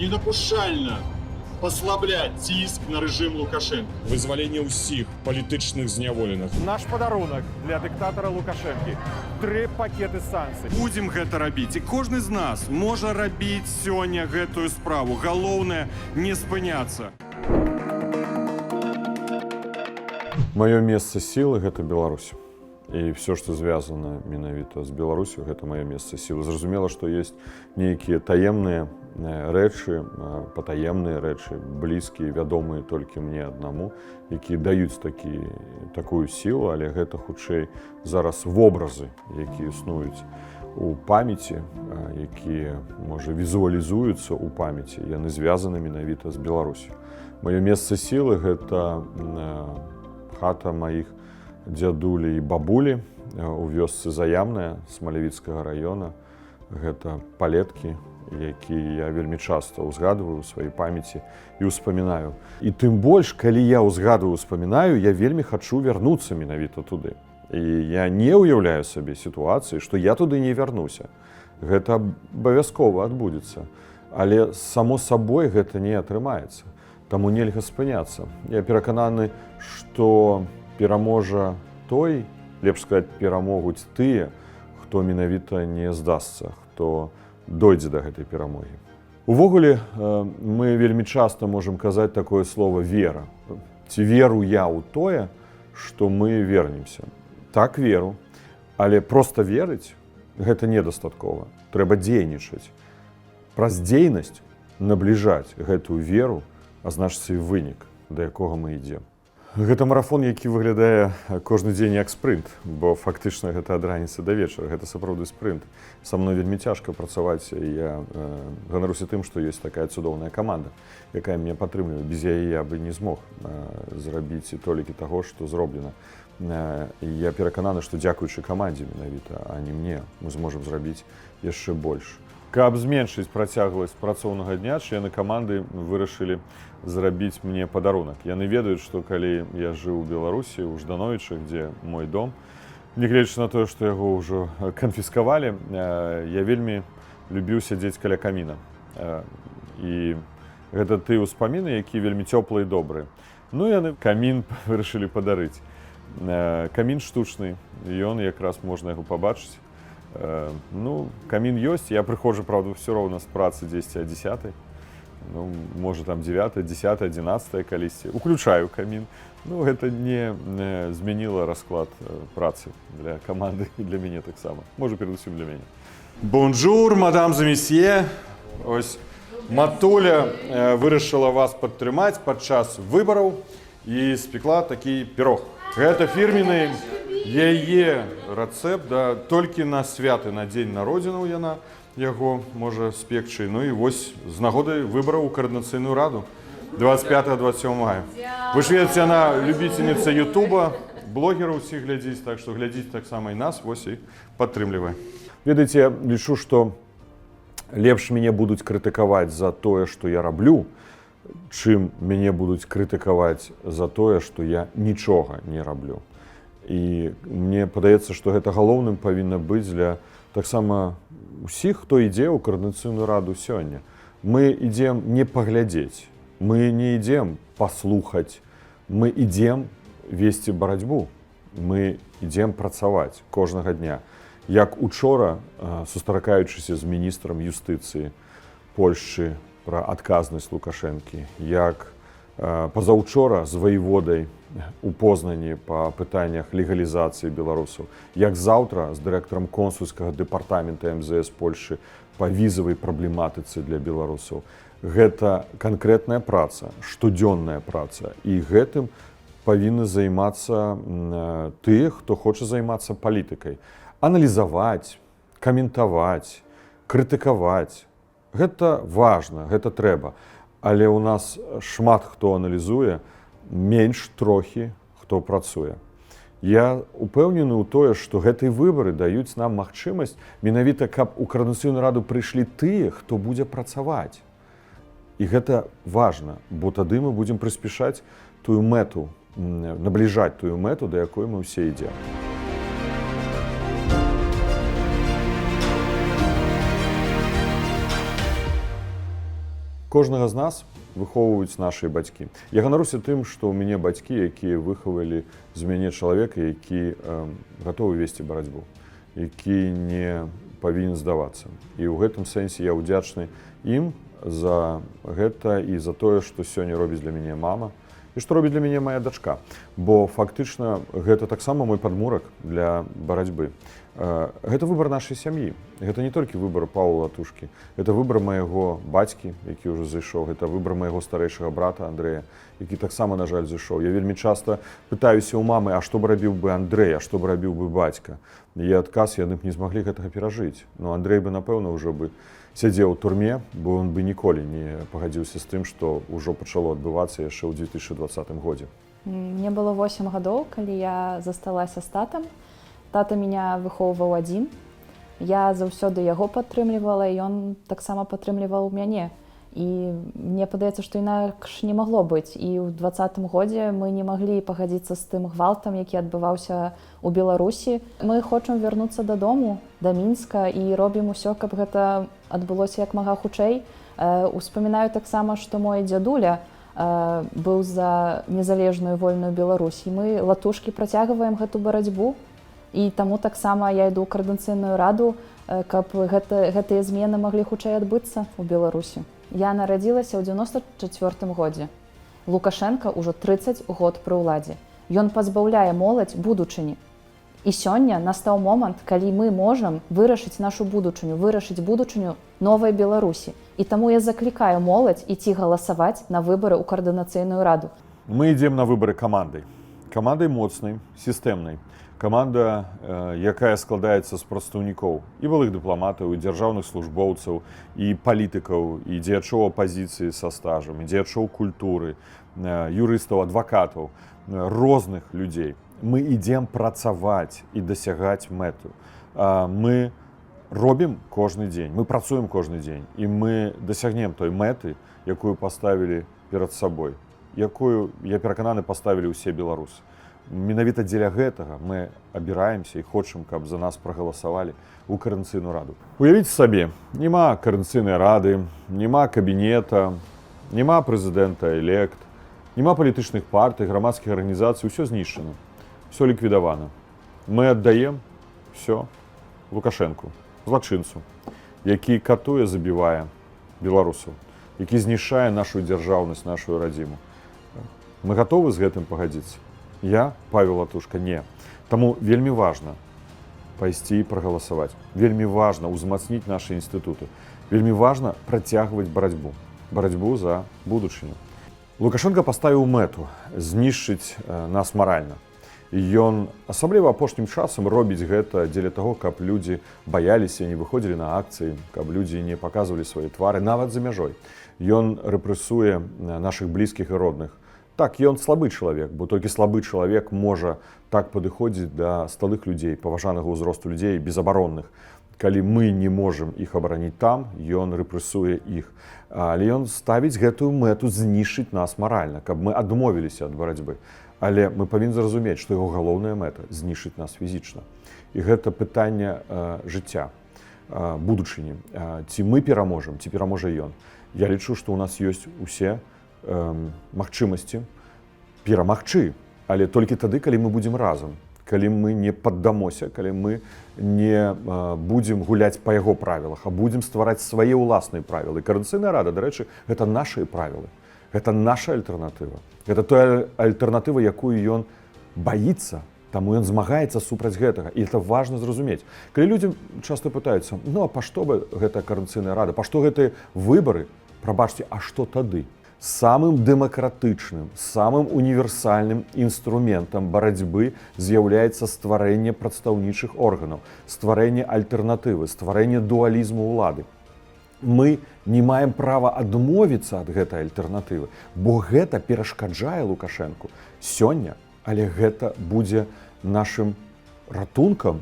ненапушальна послабляць ціск на рэжым Лукашенко. Вызваленне ўсіх палітычных зняволеных. Наш падарунак для дыктатара Лукашэнкі. 3 пакеты санкцый. Будзем гэта рабіць. І кожны з нас можа рабіць сёння гэтую справу. Галоўнае не спыняцца. Маё месца сілы гэта Беларусь. І все, што звязана менавіта з Беларусю, гэта маё месца сілы. Зразумела, што ёсць нейкія таемныя рэчы, патаемныя рэчы, блізкія, вядомыя толькі мне аднаму, якія даюць такую сілу, але гэта хутчэй зараз вобразы, якія існуюць у памяці, якія, можа, візуалізуюцца ў памяці, яны звязаны менавіта з Беларусю. Маё месца сілы гэта хата маіх дзядулі і бабулі у вёсцы Заямная Смалявіцкага раёна. Гэта палеткі, якія я вельмі часта ўзгадваю ў сваёй памяці і ўспамінаю. І тым больш, калі я ўзгадваю, ўспамінаю, я вельмі хачу вярнуцца менавіта туды. І я не ўяўляю сабе сітуацыі, што я туды не вярнуся. Гэта абавязкова адбудзецца. Але само сабой гэта не атрымаецца. Таму нельга спыняцца. Я перакананы, што пераможа той, лепш сказаць, перамогуць тыя, хто менавіта не здасца, хто дойдзе да гэтай перамогі. Увогуле, мы вельмі часта можам казаць такое слово «вера». Ці веру я ў тое, што мы вернемся. Так, веру, але проста верыць гэта недастаткова. Трэба дзейнічаць. Праз дзейнасць набліжаць гэтую веру, а значыцца і вынік, да якога мы ідзем. Гэта марафон, які выглядае кожны дзень як спрынт, бо фактычна гэта ад раніцы да вечара, гэта сапраўды спрынт. Са мной вельмі цяжка працаваць, і я ганаруся тым, што ёсць такая цудоўная каманда, якая мяне падтрымлівае. Без яе я бы не змог зрабіць і толікі таго, што зроблена. Я перакананы, што дзякуючы камандзе менавіта, а не мне, мы зможам зрабіць яшчэ больш. Каб зменшыць працягласць працоўнага дня, члены каманды вырашылі зрабіць мне падарунак. Яны ведаюць, што калі я жыў у Беларусі, у Ждановічах, дзе мой дом, нягледзячы на тое, што яго ўжо канфіскавалі, я вельмі любіў сядзець каля каміна. І гэта тыя ўспаміны, якія вельмі цёплыя і добрыя. Ну, яны камін вырашылі падарыць. Камін штучны, ён якраз можна яго пабачыць. Ну, камін ёсць, я прыходжу, правда, ўсё роўна з працы 10 о 10. Ну, можа, там 9, 10, 11 калісьці. Уключаю камін. Ну, гэта не змяніла расклад працы для каманды і для мяне таксама. Можа, перадусім для мяне. Бонжур, мадам за месье. Ось матуля вырашыла вас падтрымаць падчас выбараў і спекла такі пірог. Гэта фірменны яе рэцэпт, да, толькі на святы, на дзень народзінаў яна яго можа спекчы. Ну і вось з нагодай выбараў у Каардынацыйную раду 25-27 мая. Вы ж ведаеце, яна любіцельніца Ютуба, блогераў усіх глядзіць, так што глядзіць таксама і нас, вось і падтрымлівае. Ведаеце, я лічу, што лепш мяне будуць крытыкаваць за тое, што я раблю, чым мяне будуць крытыкаваць за тое, што я нічога не раблю. І мне падаецца, што гэта галоўным павінна быць для таксама усіх, хто ідзе ў Каардынацыйную раду сёння. Мы ідзем не паглядзець, мы не ідзем паслухаць, мы ідзем весці барацьбу, мы ідзем працаваць кожнага дня. Як учора, сустракаючыся з міністрам юстыцыі Польшчы пра адказнасць Лукашэнкі, як пазаўчора з ваеводай у Познані па пытаннях легалізацыі беларусаў, як заўтра з дырэктарам консульскага дэпартамента МЗС Польшчы па візавай праблематыцы для беларусаў. Гэта канкрэтная праца, штодзённая праца, і гэтым павінны займацца тыя, хто хоча займацца палітыкай. Аналізаваць, каментаваць, крытыкаваць. Гэта важна, гэта трэба. Але ў нас шмат хто аналізуе, менш трохі хто працуе. Я упэўнены ў тое, што гэтыя выбары даюць нам магчымасць менавіта, каб у Каардынацыйную раду прыйшлі тыя, хто будзе працаваць. І гэта важна, бо тады мы будзем прыспешаць тую мэту, набліжаць тую мэту, да якой мы ўсе ідзем. Кожнага з нас выхоўваюць нашыя бацькі. Я ганаруся тым, што ў мяне бацькі, якія выхавалі з мяне чалавека, які гатовы весці барацьбу, які не павінен здавацца. І ў гэтым сэнсе я ўдзячны ім за гэта і за тое, што сёння робіць для мяне мама і што робіць для мяне моя дачка. Бо фактычна гэта таксама мой падмурак для барацьбы. Гэта выбар нашай сям'і. Гэта не толькі выбар Паўла Латушкі. Гэта выбар майго бацькі, які ўжо зайшоў. Гэта выбар майго старэйшага брата Андрэя, які таксама, на жаль, зайшоў. Я вельмі часта пытаюся ў мамы, а што б рабіў бы Андрэй, а што б рабіў бы бацька. І адказ, яны б не змаглі гэтага перажыць. Но Андрэй бы, напэўна, ўжо бы сядзеў у турме, бо ён бы ніколі не пагадзіўся з тым, што ўжо пачало адбывацца яшчэ ў 2020 годзе. Мне было 8 гадоў, калі я засталася з татам. Тата меня выхоўваў адзін. Я заўсёды яго падтрымлівала, і ён таксама падтрымліваў мяне. І мне падаецца, што інакш не магло быць. І ў 2020 годзе мы не маглі пагадзіцца з тым гвалтам, які адбываўся ў Беларусі. Мы хочам вярнуцца дадому, да Мінска, і робім усё, каб гэта адбылося як мага хутчэй. Успамінаю таксама, што мой дзядуля быў за незалежную вольную Беларусь. І мы, латушкі, працягваем гэту барацьбу. І таму таксама я іду ў Коардынацыйную раду, каб гэтыя змены маглі хутчэй адбыцца ў Беларусі. Я нарадзілася ў 94 годзе. Лукашенка ўжо 30 год пры ўладзе. Ён пазбаўляе моладзь будучыні. І сёння настаў момант, калі мы можам вырашыць нашу будучыню, вырашыць будучыню новай Беларусі. І таму я заклікаю моладзь ісці галасаваць на выбары ў Коардынацыйную раду. Мы ідзем на выбары камандай. Камандай моцнай, сістэмнай. Каманда, якая складаецца з прадстаўнікоў і былых дыпламатаў, і дзяржаўных службоўцаў, і палітыкаў, і дзеячоў апазіцыі са стажам, і дзеячоў культуры, юрыстаў, адвакатаў, розных людзей. Мы ідзем працаваць і дасягаць мэту. Мы робім кожны дзень, мы працуем кожны дзень, і мы дасягнем той мэты, якую паставілі перад сабой, якую, я перакананы, паставілі ўсе беларусы. Менавіта дзеля гэтага мы абіраемся і хочам, каб за нас прагаласавалі ў Коардынацыйную раду. Уявіце сабе, няма Коардынацыйнай рады, няма кабінета, няма прэзідэнта-элект, няма палітычных партый, грамадскіх арганізацый, усё знішчана, усё ліквідавана. Мы аддаем усё Лукашэнку, злачынцу, які катуе, забівае беларусаў, які знішчае нашу дзяржаўнасць, нашу радзіму. Мы гатовы з гэтым пагадзіцца? Я, Павел Латушка, не. Таму вельмі важна пайсці і прагаласаваць. Вельмі важна ўзмацніць нашы інстытуты. Вельмі важна працягваць барацьбу. Барацьбу за будучыню. Лукашенко паставіў мэту знішчыць нас маральна. І ён, асабліва апошнім часам, робіць гэта дзеля таго, каб людзі баяліся, не выходзілі на акцыі, каб людзі не паказвалі свае твары, нават за мяжой. Ён рэпрэсуе нашых блізкіх і родных. Так, ён слабы чалавек, бо толькі слабы чалавек можа так падыходзіць да сталых людзей, паважанага ўзросту людзей, безабаронных. Калі мы не можам іх абараніць там, ён рэпрэсуе іх. Але ён ставіць гэтую мэту знішчыць нас маральна, каб мы адмовіліся ад барацьбы. Але мы павінны зразумець, што яго галоўная мэта знішчыць нас фізічна. І гэта пытанне жыцця, будучыні. Ці мы пераможам, ці пераможа ён. Я лічу, што ў нас ёсць усе магчымасці перамагчы, але толькі тады, калі мы будзем разам, калі мы не паддамося, калі мы не будзем гуляць па яго правілах, а будзем ствараць свае ўласныя правілы. Коардынацыйная рада, дарэчы, гэта нашыя правілы, гэта наша альтэрнатыва. Гэта тая альтэрнатыва, якую ён баіцца, таму ён змагаецца супраць гэтага. І это важна зразумець. Калі людзі часта пытаюцца, ну а па што бы гэта Коардынацыйная рада, па што гэтыя выбары, прабачце, а што тады? Самым дэмакратычным, самым універсальным інструментам барацьбы з'яўляецца стварэнне прадстаўнічых органаў, стварэнне альтэрнатывы, стварэнне дуалізму ўлады. Мы не маем права адмовіцца ад гэтай альтэрнатывы, бо гэта перашкаджае Лукашэнку сёння, але гэта будзе нашым ратункам,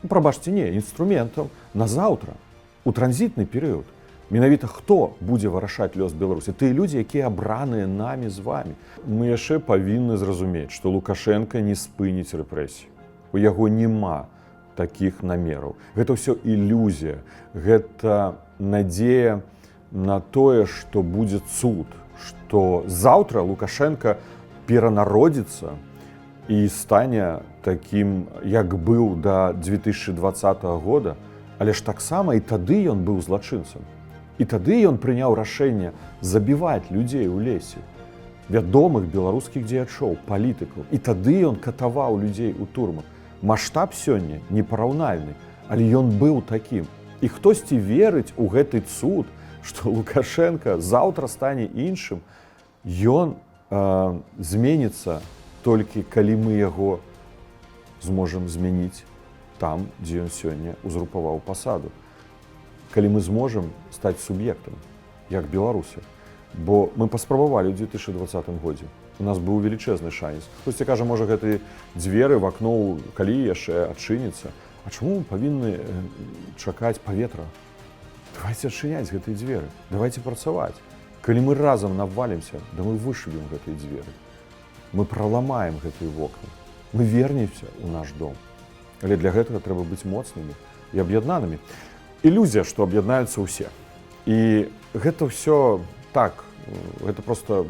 прабачце, не, інструментам на заўтра, у транзітны перыяд. Менавіта хто будзе вырашаць лёс Беларусі? Тыя людзі, якія абраныя намі з вамі. Мы яшчэ павінны зразумець, што Лукашенка не спыніць рэпрэсій. У яго няма такіх намераў. Гэта ўсё ілюзія, гэта надзея на тое, што будзе цуд, што заўтра Лукашенко перанародзіцца і стане такім, як быў да 2020 года, але ж таксама і тады ён быў злачынцам. І тады ён прыняў рашэнне забіваць людзей у лесе, вядомых беларускіх дзеячоў, палітыкаў. І тады ён катаваў людзей у турмах. Маштаб сёння непараўнальны, але ён быў такім. І хтосьці верыць у гэты цуд, што Лукашенко заўтра стане іншым, ён зменіцца толькі калі мы яго зможам змяніць там, дзе ён сёння узурпаваў пасаду. Калі мы зможам стаць суб'ектам, як беларусы. Бо мы паспрабавалі ў 2020 годзе. У нас быў велічэзны шанец. Хтосьці кажа, можа, гэтыя дзверы в акно калі яшчэ адчыніцца. А чаму мы павінны чакаць паветра? Давайте адчыняць гэтыя дзверы. Давайте працаваць. Калі мы разам навалімся, да мы вышыбем гэтыя дзверы. Мы праламаем гэтыя вокны. Мы вернемся ў наш дом. Але для гэтага трэба быць моцнымі і аб'яднанымі. Ілюзія, што аб'яднаюцца ўсе. І гэта ўсё так, гэта проста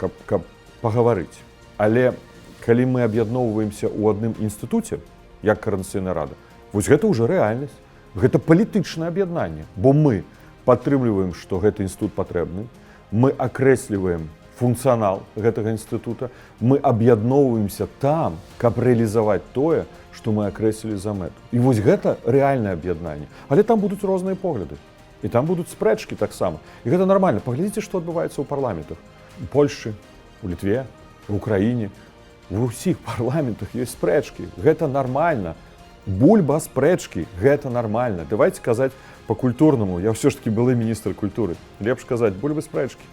каб пагаварыць. Але калі мы аб'ядноўваемся ў адным інстытуце, як Коордынацыйная рада, вось гэта ўжо рэальнасць. Гэта палітычнае аб'яднанне, бо мы падтрымліваем, што гэты інстытут патрэбны, мы акрэсліваем функцыянал гэтага інстытута, мы аб'ядноўваемся там, каб рэалізаваць тое, што мы акрэслілі за мэту. І вось гэта рэальнае аб'яднанне. Але там будуць розныя погляды. І там будуць спрэчкі таксама. І гэта нармальна. Паглядзіце, што адбываецца ў парламентах. У Польшчы, у Літве, у Украіне. Ва ўсіх парламентах ёсць спрэчкі. Гэта нармальна. Бульба спрэчкі. Гэта нармальна. Давайте казаць па-культурнаму. Я ўсё ж такі былы міністр культуры. Лепш казаць бульбы спрэчкі.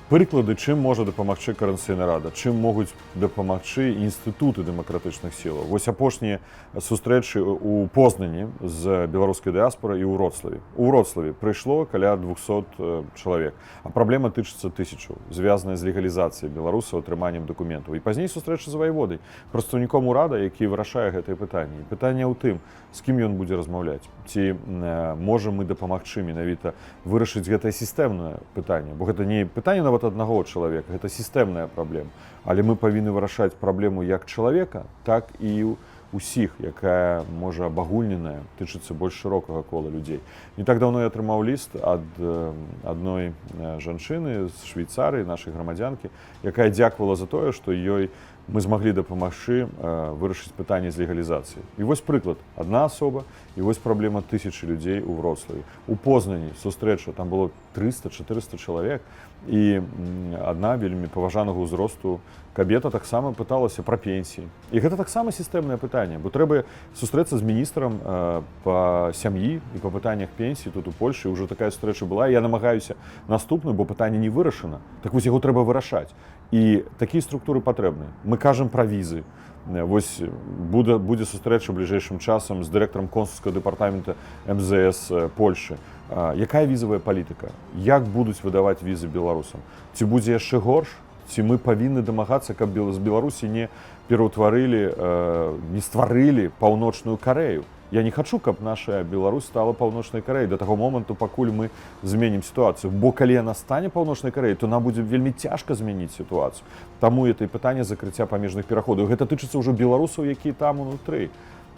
Прыклады, чым можа дапамагчы Коордынацыйная рада, чым могуць дапамагчы інстытуты дэмакратычных сілаў. Вось апошнія сустрэчы ў Познані з беларускай дыаспорай і ў Вроцлаве. У Вроцлаве прыйшло каля 200 чалавек, а праблема тычыцца 1000, звязаная з легалізацыяй беларусаў атрыманнем дакументаў. І пазней сустрэча з ваеводай, прадстаўніком урада, які вырашае гэтае пытанне. І пытанне ў тым, з кім ён будзе размаўляць. Ці можам мы дапамагчы менавіта вырашыць гэтае сістэмнае пытанне, бо гэта не пытанне нават аднаго чалавека, гэта сістэмная праблема. Але мы павінны вырашаць праблему як чалавека, так і ўсіх, якая можа абагульненая, тычыцца больш шырокага кола людзей. Не так даўно я атрымаў ліст ад адной жанчыны з Швейцарыі, нашай грамадзянкі, якая дзякавала за тое, што ёй мы змаглі дапамагчы вырашыць пытанне з легалізацыі. І вось прыклад. Адна асоба, і вось праблема 1000 людзей у Вроцлаве. У Познані сустрэча, там было 300-400 чалавек, і адна вельмі паважанага ўзросту кабета таксама пыталася пра пенсіі. І гэта таксама сістэмнае пытанне, бо трэба сустрэцца з міністрам па сям'і і па пытаннях пенсіі. Тут у Польшы ўжо такая сустрэча была, я намагаюся наступную, бо пытанне не вырашана. Так вось яго трэба вырашаць. І такія структуры патрэбныя. Мы кажам пра візы. Вось будзе сустрэча бліжэйшым часам з дырэктарам консульскага дэпартамента МЗС Польшы. Якая візавая палітыка? Як будуць выдаваць візы беларусам? Ці будзе яшчэ горш? Ці мы павінны дамагацца, каб з Беларусі не пераўтварылі, не стварылі паўночную Карэю? Я не хачу, каб наша Беларусь стала паўночнай Карэяй да таго моманту, пакуль мы зменім сітуацыю. Бо калі яна стане паўночнай Карэяй, то нам будзе вельмі цяжка змяніць сітуацыю. Таму гэта і пытанне закрыцця памежных пераходаў. Гэта тычыцца ўжо беларусаў, якія там унутры.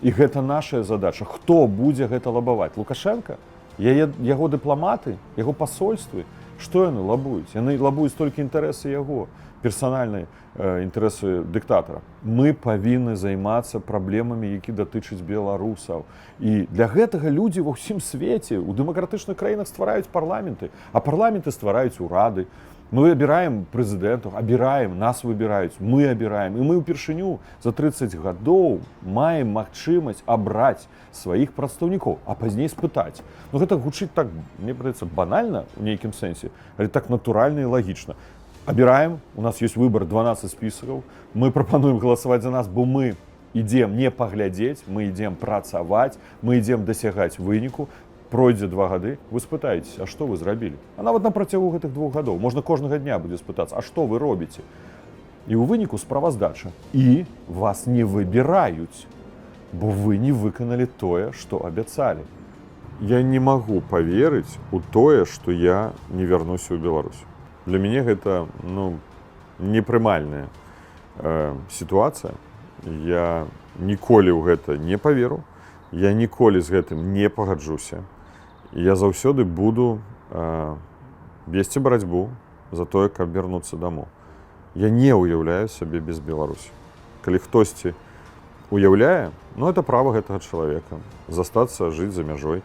І гэта наша задача. Хто будзе гэта лабаваць? Лукашенко? Яго дыпламаты? Яго пасольствы? Што яны лабуюць? Яны лабуюць толькі інтарэсы яго, персанальныя інтарэсы дыктатара. Мы павінны займацца праблемамі, які датычаць беларусаў. І для гэтага людзі ва ўсім свеце, у дэмакратычных краінах ствараюць парламенты, а парламенты ствараюць урады. Мы абіраем прэзідэнтаў, абіраем, нас выбіраюць, мы абіраем. І мы ўпершыню за 30 гадоў маем магчымасць абраць сваіх прадстаўнікоў, а пазней спытаць. Ну гэта гучыць так, мне падаецца, банальна ў нейкім сэнсе, але так натуральна і лагічна. Абіраем, у нас ёсць выбар 12 спісакаў, мы прапануем галасаваць за нас, бо мы ідзем не паглядзець, мы ідзем працаваць, мы ідзем дасягаць выніку. Пройдзе 2 гады, вы спытаецеся, а што вы зрабілі? А нават на працягу гэтых 2 гадоў, можна кожнага дня будзе спытацца, а што вы робіце? І ў выніку справаздача. І вас не выбіраюць, бо вы не выканалі тое, што абяцалі. Я не могу поверыць у тое, што я не вярнуся ў Беларусь. Для мяне гэта непрымальная сітуацыя. Я ніколі ў гэта не паверу, я ніколі з гэтым не пагаджуся. Я заўсёды буду весці барацьбу за тое, каб вярнуцца дамоў. Я не ўяўляю сабе без Беларусі. Калі хтосьці уяўляе, это права гэтага чалавека застацца жыць за мяжой.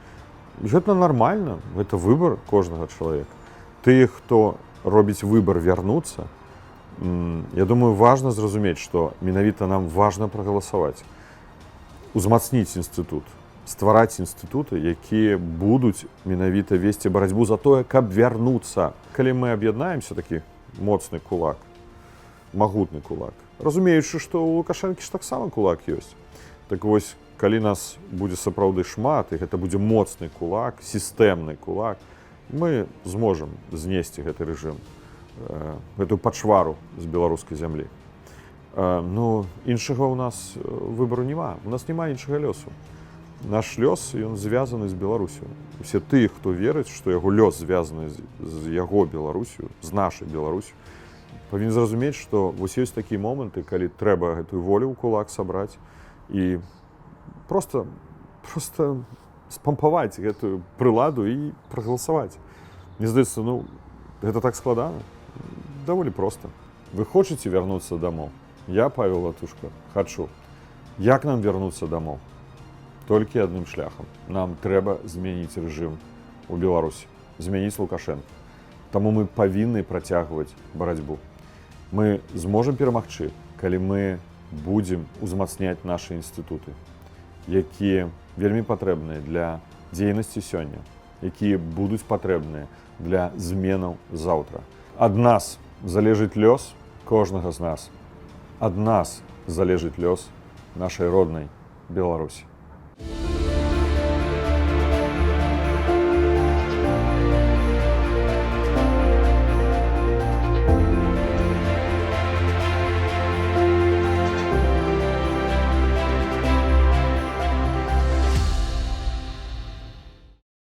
І гэта нармальна, гэта выбар кожнага чалавека. Тыя, хто робіць выбар вярнуцца, я думаю, важна зразумець, што менавіта нам важна прагаласаваць, узмацніць інстытут, ствараць інстытуты, якія будуць менавіта весці барацьбу за тое, каб вярнуцца. Калі мы аб'яднаемся, такі моцны кулак, магутны кулак, разумеючы, што ў Лукашэнкі ж таксама кулак ёсць. Так вось, калі нас будзе сапраўды шмат, і гэта будзе моцны кулак, сістэмны кулак, мы зможам знесці гэты рэжым, гэтую пачвару з беларускай зямлі. Іншага ў нас выбару няма, у нас няма іншага лёсу. Наш лёс, ён звязаны з Беларусю. Усе тыя, хто верыць, што яго лёс звязаны з яго Беларусю, з нашай Беларусю, павінен зразумець, што вось ёсць такія моманты, калі трэба гэтую волю ў кулак сабраць і просто спампаваць гэтую прыладу і прагаласаваць. Мне здаецца, гэта так складана. Даволі проста. Вы хочаце вярнуцца дамоў? Я, Павел Латушка, хачу. Як нам вярнуцца дамоў? Толькі адным шляхам. Нам трэба змяніць рэжым у Беларусі, змяніць Лукашэнка. Таму мы павінны працягваць барацьбу. Мы зможам перамагчы, калі мы будзем узмацняць нашы інстытуты, якія вельмі патрэбныя для дзейнасці сёння, якія будуць патрэбныя для зменаў заўтра. Ад нас залежыць лёс кожнага з нас. Ад нас залежыць лёс нашай роднай Беларусі.